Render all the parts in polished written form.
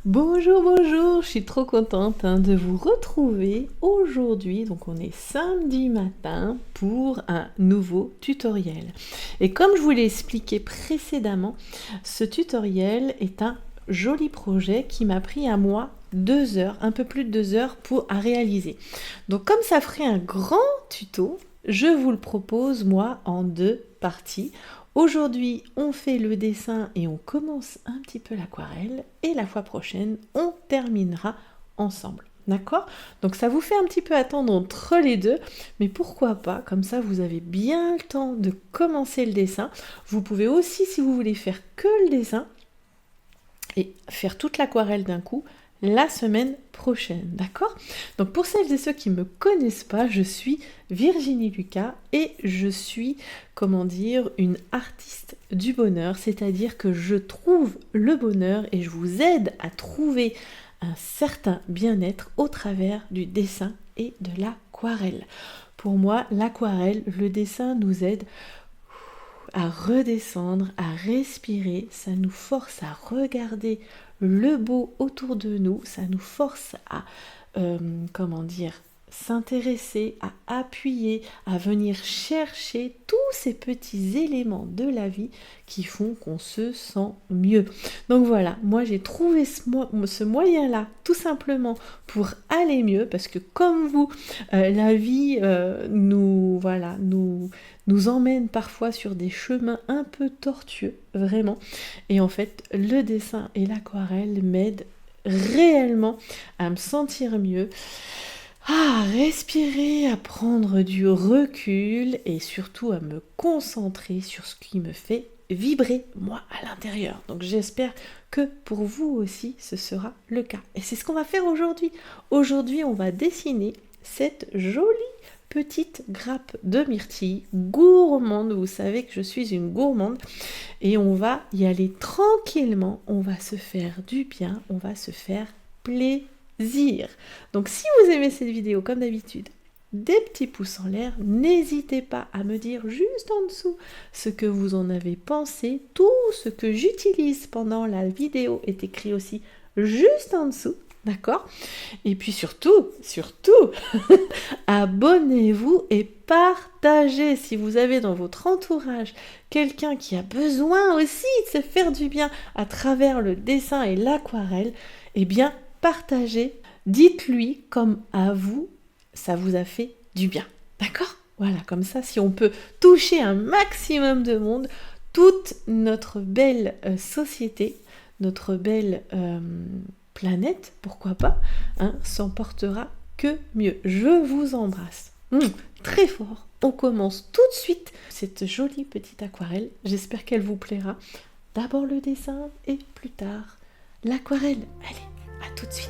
Bonjour, bonjour, je suis trop contente de vous retrouver aujourd'hui. Donc on est samedi matin pour un nouveau tutoriel. Et comme je vous l'ai expliqué précédemment, ce tutoriel est un joli projet qui m'a pris à moi 2 heures, un peu plus de 2 heures à réaliser. Donc comme ça ferait un grand tuto, je vous le propose moi en 2 parties. Aujourd'hui, on fait le dessin et on commence un petit peu l'aquarelle. Et la fois prochaine, on terminera ensemble. D'accord? Donc ça vous fait un petit peu attendre entre les deux, mais pourquoi pas, comme ça vous avez bien le temps de commencer le dessin. Vous pouvez aussi, si vous voulez faire que le dessin, et faire toute l'aquarelle d'un coup, la semaine prochaine, d'accord? Donc pour celles et ceux qui ne me connaissent pas, je suis Virginie Lucas et je suis, une artiste du bonheur, c'est-à-dire que je trouve le bonheur et je vous aide à trouver un certain bien-être au travers du dessin et de l'aquarelle. Pour moi, l'aquarelle, le dessin nous aide à redescendre, à respirer, ça nous force à regarder le beau autour de nous, ça nous force à, s'intéresser, à appuyer, à venir chercher tous ces petits éléments de la vie qui font qu'on se sent mieux. Donc voilà, moi j'ai trouvé ce moyen-là tout simplement pour aller mieux, parce que comme vous, la vie nous emmène parfois sur des chemins un peu tortueux, vraiment. Et en fait, le dessin et l'aquarelle m'aident réellement à me sentir mieux, à respirer, à prendre du recul et surtout à me concentrer sur ce qui me fait vibrer, moi, à l'intérieur. Donc j'espère que pour vous aussi, ce sera le cas. Et c'est ce qu'on va faire aujourd'hui. Aujourd'hui, on va dessiner cette jolie petite grappe de myrtille gourmande. Vous savez que je suis une gourmande et on va y aller tranquillement, on va se faire du bien, on va se faire plaisir. Donc si vous aimez cette vidéo comme d'habitude, des petits pouces en l'air, n'hésitez pas à me dire juste en dessous ce que vous en avez pensé. Tout ce que j'utilise pendant la vidéo est écrit aussi juste en dessous. D'accord? Et puis surtout, abonnez-vous et partagez. Si vous avez dans votre entourage quelqu'un qui a besoin aussi de se faire du bien à travers le dessin et l'aquarelle, eh bien, partagez. Dites-lui comme à vous, ça vous a fait du bien. D'accord? Voilà, comme ça, si on peut toucher un maximum de monde, toute notre belle société, notre belle planète, pourquoi pas, s'en portera que mieux. Je vous embrasse très fort. On commence tout de suite cette jolie petite aquarelle. J'espère qu'elle vous plaira. D'abord le dessin et plus tard l'aquarelle. Allez, à tout de suite.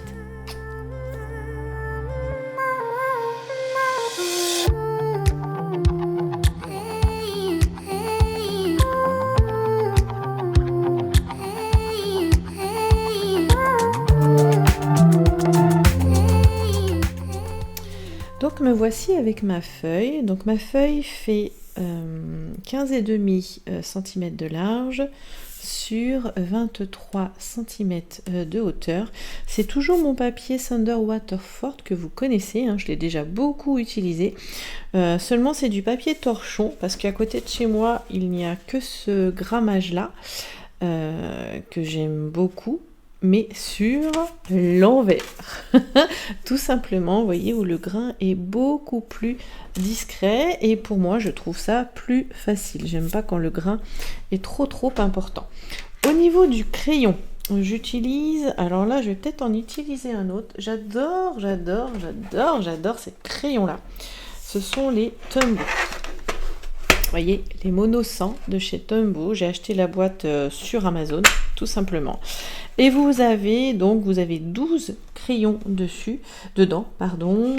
Donc me voici avec ma feuille. Donc ma feuille fait 15,5 cm de large sur 23 cm de hauteur. C'est toujours mon papier Thunder Waterford que vous connaissez, je l'ai déjà beaucoup utilisé. Seulement c'est du papier torchon parce qu'à côté de chez moi il n'y a que ce grammage là que j'aime beaucoup, mais sur l'envers. Tout simplement, vous voyez, où le grain est beaucoup plus discret et pour moi, je trouve ça plus facile. J'aime pas quand le grain est trop important. Au niveau du crayon, j'utilise, alors là, je vais peut-être en utiliser un autre. J'adore ces crayons-là. Ce sont les Tombow. Vous voyez, les mono 100 de chez Tombow. J'ai acheté la boîte sur Amazon, tout simplement. Et vous avez 12 crayons dedans,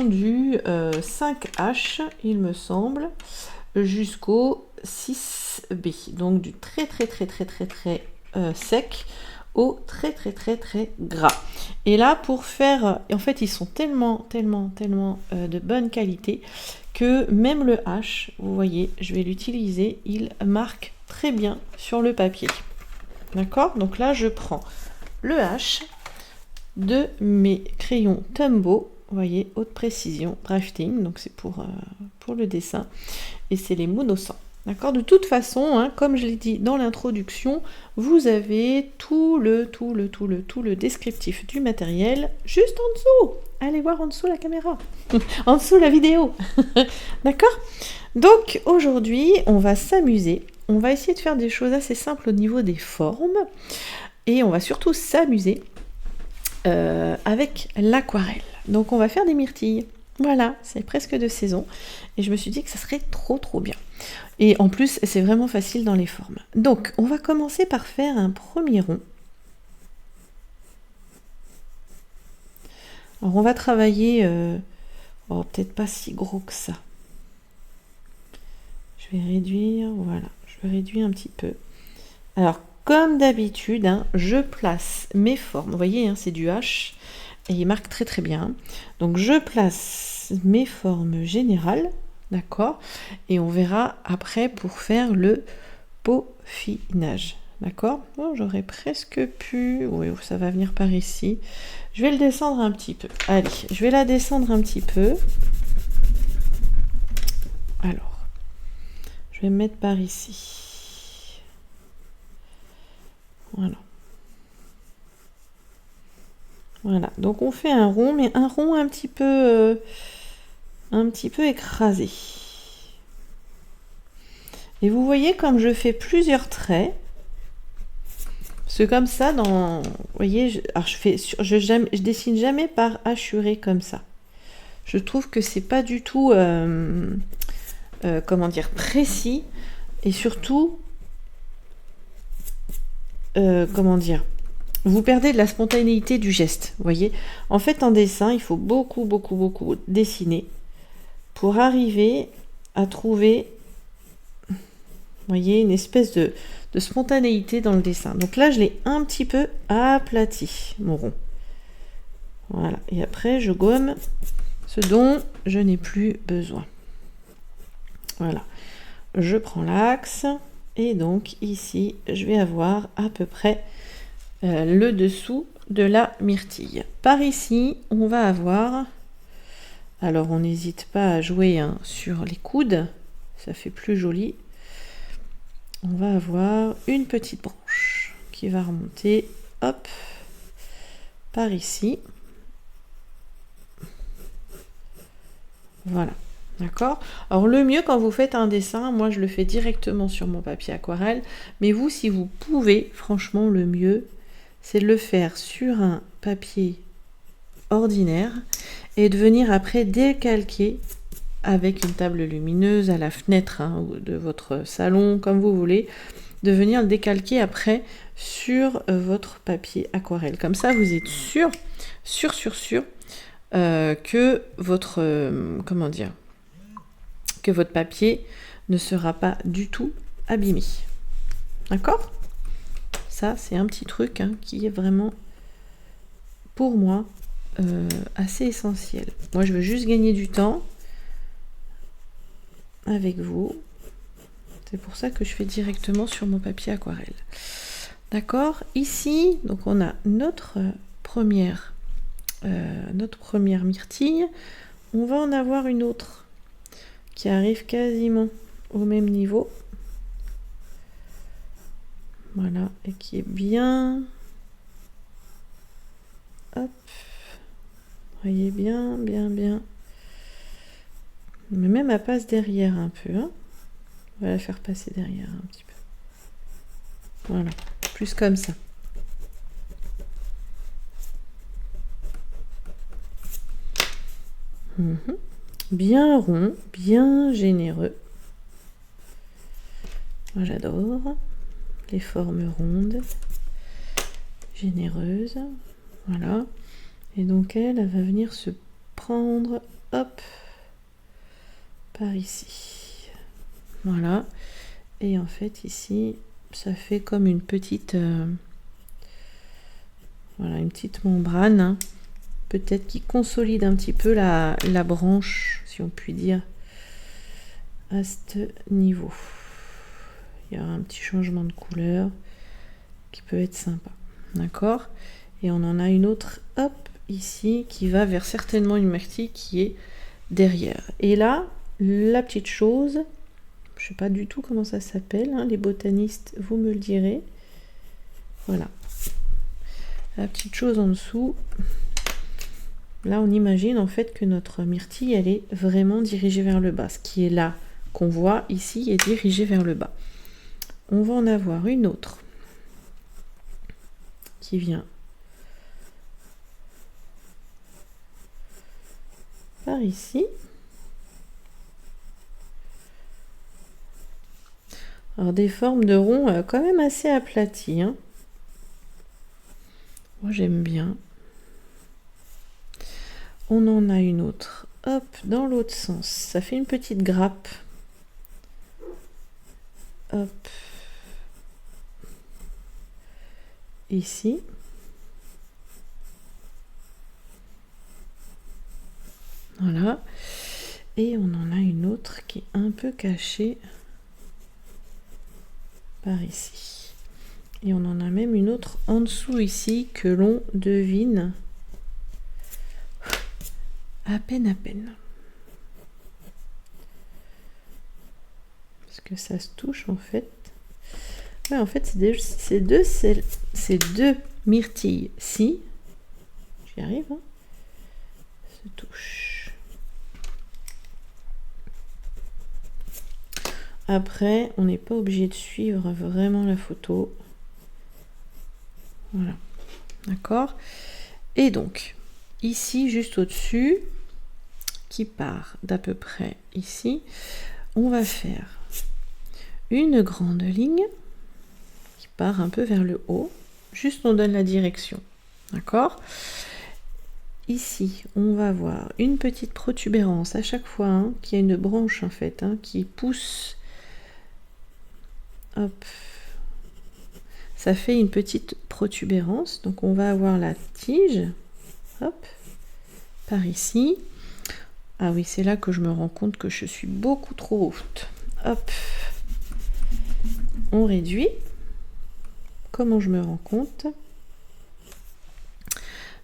du 5H, il me semble, jusqu'au 6B. Donc du très sec au très gras. Et là, pour faire, en fait, ils sont tellement de bonne qualité que même le H, vous voyez, je vais l'utiliser, il marque très bien sur le papier. D'accord? Donc là, je prends le H, de mes crayons Tombow. Vous voyez, haute précision, drafting, donc c'est pour le dessin. Et c'est les Mono 100. D'accord? De toute façon, hein, comme je l'ai dit dans l'introduction, vous avez tout le descriptif du matériel juste en dessous. Allez voir en dessous la caméra. En dessous la vidéo. D'accord? Donc aujourd'hui, on va s'amuser. On va essayer de faire des choses assez simples au niveau des formes. Et on va surtout s'amuser avec l'aquarelle. Donc on va faire des myrtilles. Voilà, c'est presque de saison. Et je me suis dit que ça serait trop bien. Et en plus, c'est vraiment facile dans les formes. Donc, on va commencer par faire un premier rond. Alors, on va travailler... peut-être pas si gros que ça. Je vais réduire, voilà. Je vais réduire un petit peu. Alors, comme d'habitude, hein, je place mes formes. Vous voyez, hein, c'est du H. Et il marque très bien. Donc, je place mes formes générales. D'accord? Et on verra après pour faire le peaufinage. D'accord? Bon, j'aurais presque pu... Oui, ça va venir par ici. Je vais le descendre un petit peu. Allez, je vais la descendre un petit peu. Alors, je vais me mettre par ici. Voilà. Voilà. Donc, on fait un rond, mais un rond un petit peu écrasé. Et vous voyez comme je fais plusieurs traits. C'est comme ça dans... Vous voyez, je dessine jamais par hachuré comme ça. Je trouve que c'est pas du tout comment dire, précis. Et surtout, comment dire, vous perdez de la spontanéité du geste. Vous voyez, en fait, en dessin, il faut beaucoup dessiner pour arriver à trouver, vous voyez, une espèce de spontanéité dans le dessin. Donc là, je l'ai un petit peu aplati, mon rond. Voilà. Et après, je gomme ce dont je n'ai plus besoin. Voilà. Je prends l'axe. Et donc, ici, je vais avoir à peu près le dessous de la myrtille. Par ici, on va avoir... Alors, on n'hésite pas à jouer hein, sur les coudes. Ça fait plus joli. On va avoir une petite branche qui va remonter, hop, par ici. Voilà, d'accord? Alors le mieux quand vous faites un dessin, moi je le fais directement sur mon papier aquarelle, mais vous, si vous pouvez, franchement le mieux, c'est de le faire sur un papier ordinaire et de venir après décalquer avec une table lumineuse à la fenêtre hein, de votre salon, comme vous voulez, de venir le décalquer après sur votre papier aquarelle. Comme ça, vous êtes sûr que votre, comment dire, que votre papier ne sera pas du tout abîmé. D'accord? Ça, c'est un petit truc hein, qui est vraiment, pour moi, assez essentiel. Moi, je veux juste gagner du temps avec vous. C'est pour ça que je fais directement sur mon papier aquarelle. D'accord? Ici, donc on a notre première myrtille. On va en avoir une autre qui arrive quasiment au même niveau. Voilà, et qui est bien... Hop. Voyez bien. Mais même elle passe derrière un peu. Hein. On va la faire passer derrière un petit peu. Voilà, plus comme ça. Bien rond, bien généreux. Moi j'adore les formes rondes, généreuses. Voilà. Et donc elle va venir se prendre, hop, par ici. Voilà. Et en fait ici, ça fait comme une petite, voilà, une petite membrane, hein, peut-être qui consolide un petit peu la branche, si on peut dire, à ce niveau. Il y a un petit changement de couleur qui peut être sympa. D'accord? Et on en a une autre hop, ici, qui va vers certainement une myrtille qui est derrière. Et là, la petite chose, je sais pas du tout comment ça s'appelle, hein, les botanistes, vous me le direz. Voilà. La petite chose en dessous, là on imagine en fait que notre myrtille, elle est vraiment dirigée vers le bas. Ce qui est là, qu'on voit ici, est dirigé vers le bas. On va en avoir une autre qui vient par ici. Alors des formes de rond quand même assez aplaties, hein. Moi j'aime bien. On en a une autre, hop, dans l'autre sens. Ça fait une petite grappe. Hop. Ici. Voilà. Et on en a une autre qui est un peu cachée par ici. Et on en a même une autre en dessous ici que l'on devine à peine à peine. Parce que ça se touche en fait. Ouais, en fait, c'est deux myrtilles-ci. J'y arrive, hein, se touchent. Après, on n'est pas obligé de suivre vraiment la photo. Voilà. D'accord? Et donc, ici, juste au-dessus, qui part d'à peu près ici, on va faire une grande ligne qui part un peu vers le haut. Juste, on donne la direction. D'accord? Ici, on va avoir une petite protubérance à chaque fois, hein, qui a une branche en fait, hein, qui pousse. Hop. Ça fait une petite protubérance. Donc on va avoir la tige. Hop. Par ici. Ah oui, c'est là que je me rends compte que je suis beaucoup trop haute. Hop. On réduit. Comment je me rends compte?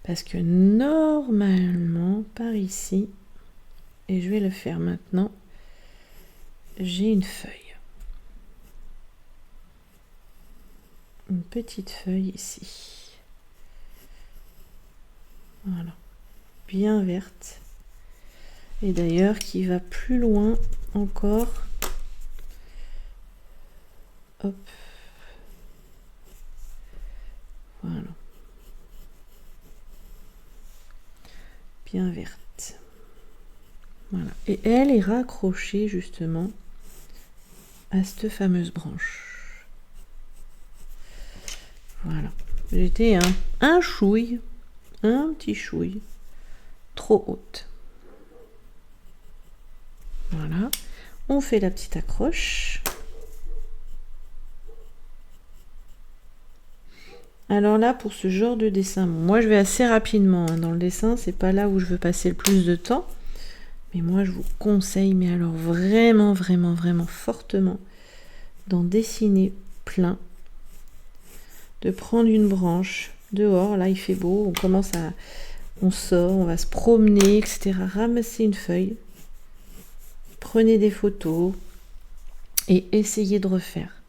Parce que normalement, par ici, et je vais le faire maintenant, j'ai une feuille. Une petite feuille ici. Voilà. Bien verte. Et d'ailleurs, qui va plus loin encore. Hop. Voilà. Bien verte. Voilà. Et elle est raccrochée justement à cette fameuse branche. Voilà. J'étais un chouille, un petit chouille, trop haute. Voilà. On fait la petite accroche. Alors là, pour ce genre de dessin, moi je vais assez rapidement hein, dans le dessin, c'est pas là où je veux passer le plus de temps. Mais moi je vous conseille, mais alors vraiment, vraiment, vraiment fortement, d'en dessiner plein. De prendre une branche dehors, là il fait beau, on sort, on va se promener, etc. Ramasser une feuille, prenez des photos et essayez de refaire.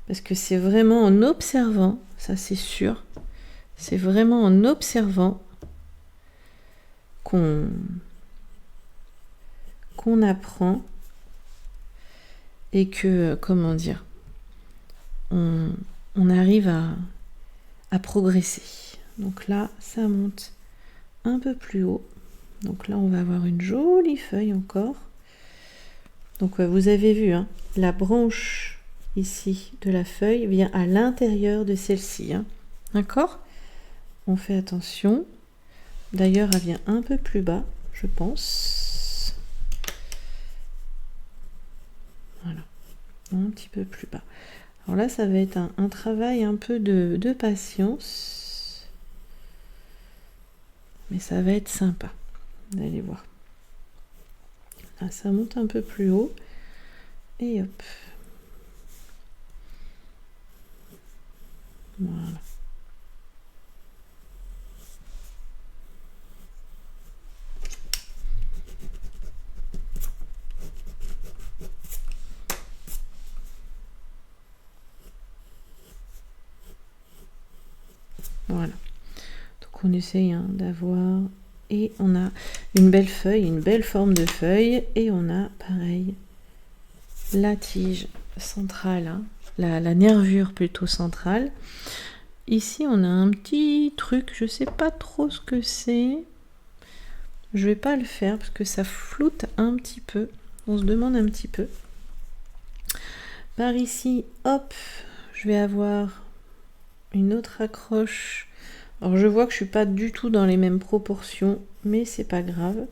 Parce que c'est vraiment en observant, ça c'est sûr, c'est vraiment en observant qu'on apprend et que, comment dire, on arrive à progresser. Donc là, ça monte un peu plus haut. Donc là, on va avoir une jolie feuille encore. Donc vous avez vu, hein, la branche ici de la feuille vient à l'intérieur de celle-ci. Hein. D'accord? On fait attention. D'ailleurs, elle vient un peu plus bas, je pense. Voilà. Un petit peu plus bas. Alors là, ça va être un travail un peu de patience. Mais ça va être sympa. Vous allez voir. Là, ça monte un peu plus haut. Et hop. Voilà. Voilà. Donc on essaye d'avoir... Et on a une belle feuille, une belle forme de feuille. Et on a, pareil, la tige centrale, hein, la nervure plutôt centrale. Ici, on a un petit truc, je sais pas trop ce que c'est. Je vais pas le faire parce que ça floute un petit peu. On se demande un petit peu. Par ici, hop, je vais avoir une autre accroche. Alors je vois que je suis pas du tout dans les mêmes proportions, mais c'est pas grave.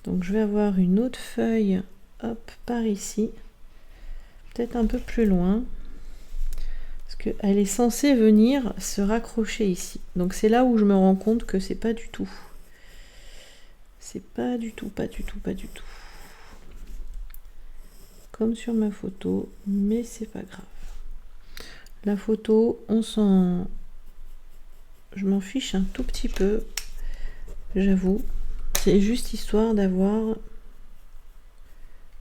Donc je vais avoir une autre feuille, hop, par ici. Peut-être un peu plus loin. Parce qu'elle est censée venir se raccrocher ici. Donc c'est là où je me rends compte que c'est pas du tout. C'est pas du tout. Comme sur ma photo, mais c'est pas grave. La photo, je m'en fiche un tout petit peu, j'avoue. C'est juste histoire d'avoir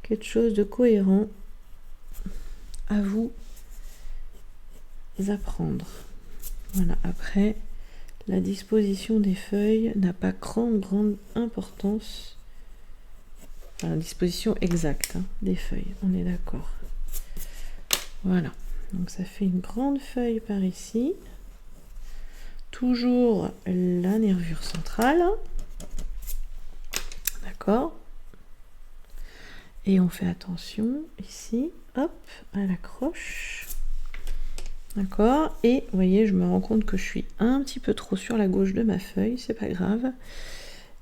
quelque chose de cohérent à vous apprendre. Voilà, après, la disposition des feuilles n'a pas grande importance. Enfin, la disposition exacte des feuilles, on est d'accord. Voilà, donc ça fait une grande feuille par ici. Toujours la nervure centrale. D'accord. Et on fait attention ici, hop, à l'accroche. D'accord. Et vous voyez, je me rends compte que je suis un petit peu trop sur la gauche de ma feuille, c'est pas grave.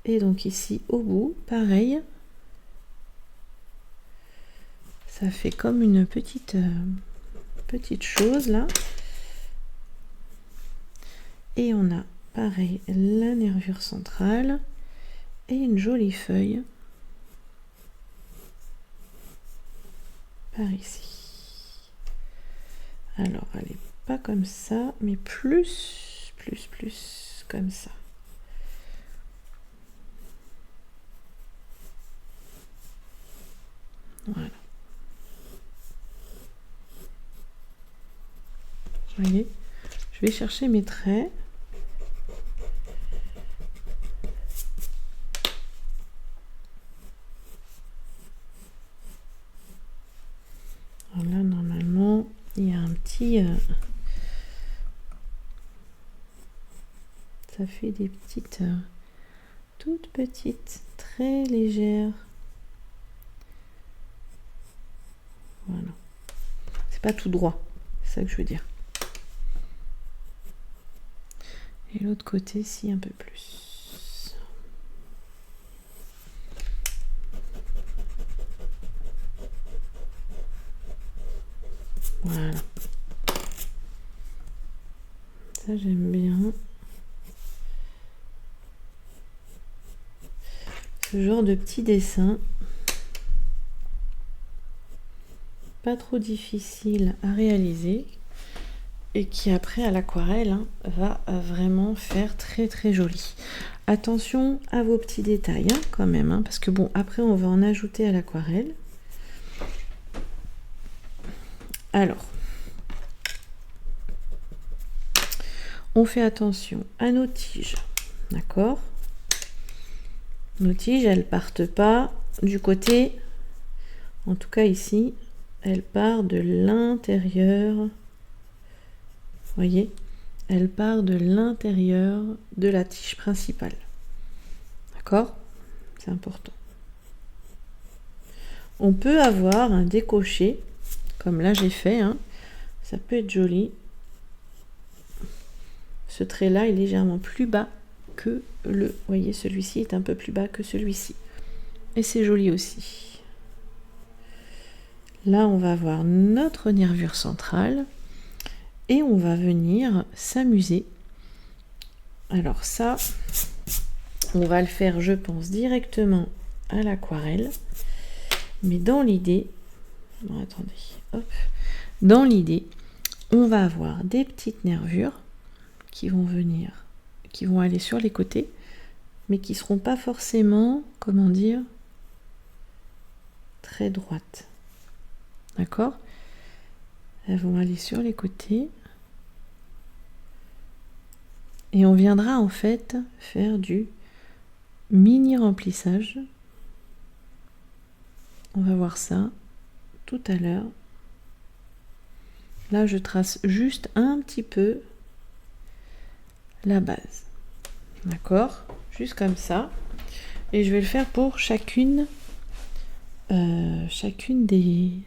Et donc ici, au bout, pareil. Ça fait comme une petite chose là. Et on a pareil la nervure centrale et une jolie feuille par ici. Alors elle n'est pas comme ça, mais plus comme ça. Voilà. Vous voyez, je vais chercher mes traits. Alors là, normalement, il y a un petit... ça fait des petites... toutes petites, très légères. Voilà. C'est pas tout droit, c'est ça que je veux dire. Et l'autre côté, si, un peu plus. Voilà. Ça, j'aime bien. Ce genre de petit dessin. Pas trop difficile à réaliser. Et qui après, à l'aquarelle, va vraiment faire très joli. Attention à vos petits détails, quand même. Parce que bon, après, on va en ajouter à l'aquarelle. Alors, on fait attention à nos tiges, d'accord? Nos tiges, elles partent pas du côté, en tout cas ici, elles partent de l'intérieur. Vous voyez, elles partent de l'intérieur de la tige principale, d'accord? C'est important. On peut avoir un décoché, comme là j'ai fait, ça peut être joli. Ce trait-là est légèrement plus bas que le... Vous voyez, celui-ci est un peu plus bas que celui-ci. Et c'est joli aussi. Là, on va avoir notre nervure centrale. Et on va venir s'amuser. Alors ça, on va le faire, je pense, directement à l'aquarelle. Mais dans l'idée... Non, attendez. Hop. Dans l'idée, on va avoir des petites nervures qui vont venir, qui vont aller sur les côtés, mais qui ne seront pas forcément, comment dire, très droites. D'accord? Elles vont aller sur les côtés. Et on viendra en fait faire du mini remplissage. On va voir ça tout à l'heure. Là, je trace juste un petit peu la base. D'accord? Juste comme ça. Et je vais le faire pour chacune des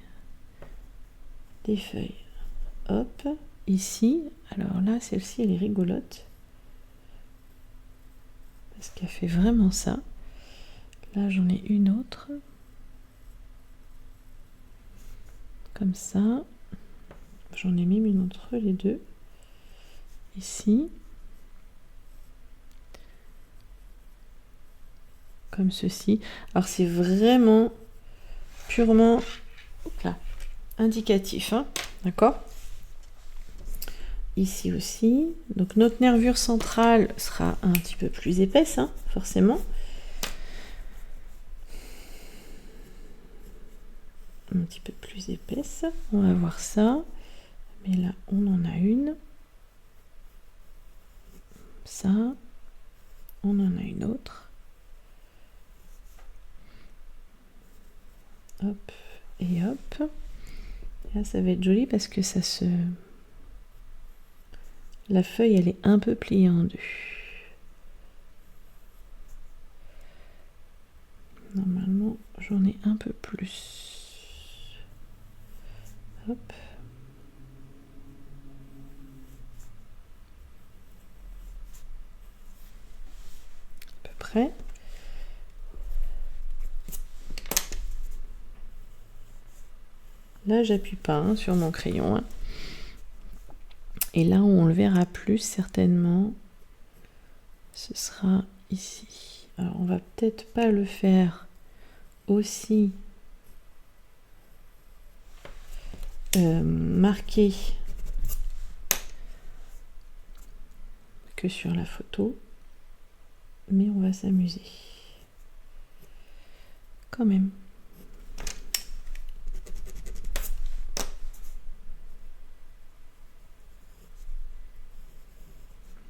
feuilles. Hop, ici. Alors là, celle-ci, elle est rigolote. Parce qu'elle fait vraiment ça. Là, j'en ai une autre. Comme ça. J'en ai même une entre les deux. Ici. Comme ceci. Alors, c'est vraiment purement là, indicatif. Hein, d'accord? Ici aussi. Donc, notre nervure centrale sera un petit peu plus épaisse, hein, forcément. Un petit peu plus épaisse. On va voir ça. Mais là, on en a une. Ça. On en a une autre. Hop et hop. Et là, ça va être joli parce que ça se... La feuille, elle est un peu pliée en deux. Normalement, j'en ai un peu plus. Hop. À peu près. Là, j'appuie pas hein, sur mon crayon. Hein. Et là où on le verra plus certainement, ce sera ici. Alors, on va peut-être pas le faire aussi marqué que sur la photo, mais on va s'amuser quand même.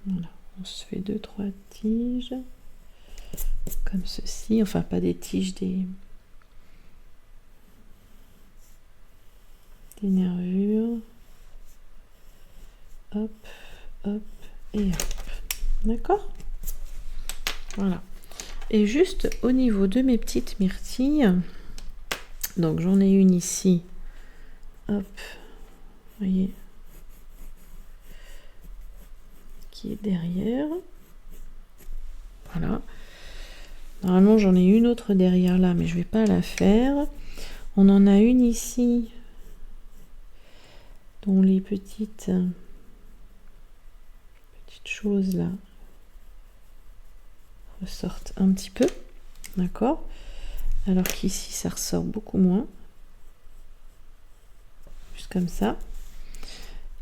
Voilà, on se fait 2-3 tiges comme ceci, enfin pas des tiges, des nervures. Hop, hop et hop. D'accord? Voilà. Et juste au niveau de mes petites myrtilles, donc j'en ai une ici. Hop, vous voyez, qui est derrière. Voilà. Normalement, j'en ai une autre derrière là, mais je vais pas la faire. On en a une ici, dont les petites choses là ressortent un petit peu. D'accord? Alors qu'ici, ça ressort beaucoup moins. Juste comme ça.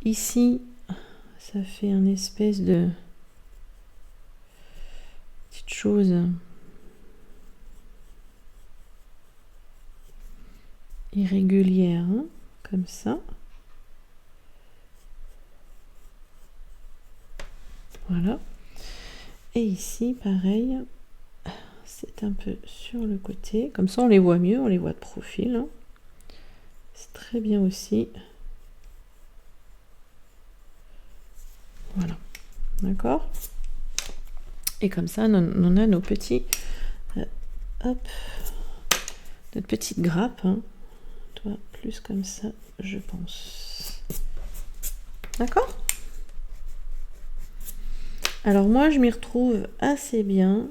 Ici, ça fait un espèce de petite chose irrégulière, hein, comme ça. Voilà. Et ici, pareil, c'est un peu sur le côté. Comme ça, on les voit mieux, on les voit de profil. Hein. C'est très bien aussi. Voilà. D'accord? Et comme ça, on a nos petits... hop. Notre petite grappe. Hein. Toi, plus comme ça, je pense. D'accord? Alors moi, je m'y retrouve assez bien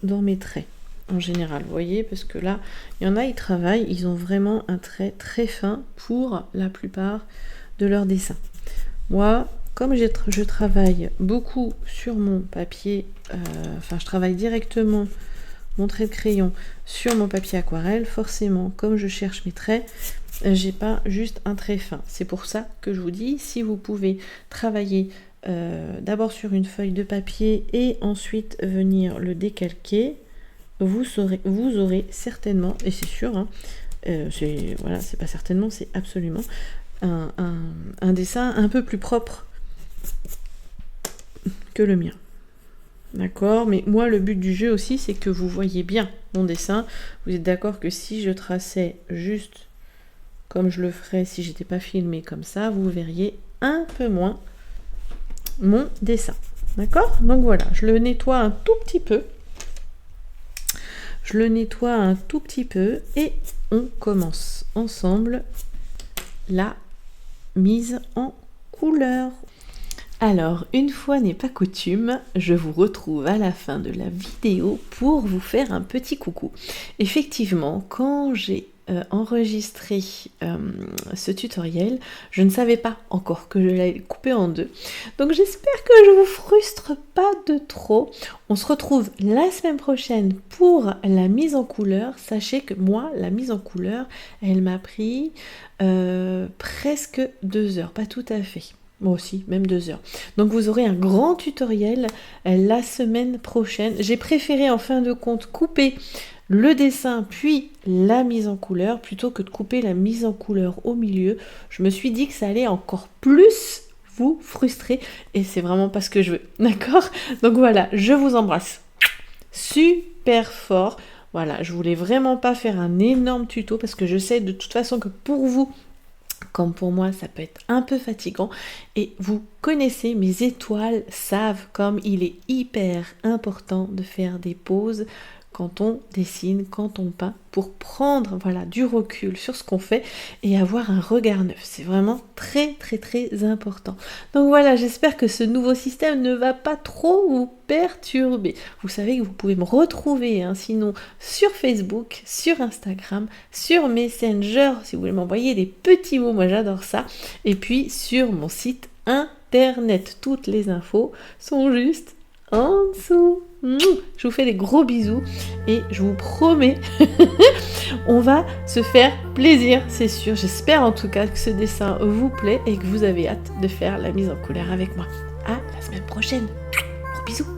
dans mes traits, en général, vous voyez, parce que là, il y en a, ils travaillent, ils ont vraiment un trait très fin pour la plupart de leurs dessins. Moi, comme je travaille beaucoup sur mon papier, enfin, je travaille directement mon trait de crayon sur mon papier aquarelle, forcément, comme je cherche mes traits, j'ai pas juste un trait fin. C'est pour ça que je vous dis, si vous pouvez travailler d'abord sur une feuille de papier et ensuite venir le décalquer, vous aurez certainement, et c'est sûr, hein, voilà, c'est pas certainement, c'est absolument un dessin un peu plus propre que le mien. D'accord? Mais moi, le but du jeu aussi, c'est que vous voyez bien mon dessin. Vous êtes d'accord que si je traçais juste comme je le ferais si j'étais pas filmée comme ça, vous verriez un peu moins mon dessin. D'accord? Donc voilà, je le nettoie un tout petit peu. Je le nettoie un tout petit peu et on commence ensemble la mise en couleur. Alors, une fois n'est pas coutume, je vous retrouve à la fin de la vidéo pour vous faire un petit coucou. Effectivement, quand j'ai enregistré ce tutoriel, je ne savais pas encore que je l'allais couper en deux. Donc j'espère que je vous frustre pas de trop. On se retrouve la semaine prochaine pour la mise en couleur. Sachez que moi, la mise en couleur, elle m'a pris presque 2 heures, pas tout à fait. Moi aussi, même 2 heures. Donc vous aurez un grand tutoriel la semaine prochaine. J'ai préféré en fin de compte couper le dessin puis la mise en couleur plutôt que de couper la mise en couleur au milieu. Je me suis dit que ça allait encore plus vous frustrer et c'est vraiment pas ce que je veux. D'accord? Donc voilà, je vous embrasse super fort. Voilà, je voulais vraiment pas faire un énorme tuto parce que je sais de toute façon que pour vous, comme pour moi, ça peut être un peu fatigant. Et vous connaissez, mes étoiles savent comme il est hyper important de faire des pauses quand on dessine, quand on peint, pour prendre du recul sur ce qu'on fait et avoir un regard neuf. C'est vraiment très très très important. Donc voilà, j'espère que ce nouveau système ne va pas trop vous perturber. Vous savez que vous pouvez me retrouver sinon sur Facebook, sur Instagram, sur Messenger, si vous voulez m'envoyer des petits mots, moi j'adore ça. Et puis sur mon site internet, toutes les infos sont juste en dessous. Je vous fais des gros bisous et je vous promets, on va se faire plaisir, c'est sûr. J'espère en tout cas que ce dessin vous plaît et que vous avez hâte de faire la mise en couleur avec moi. À la semaine prochaine. Gros bisous.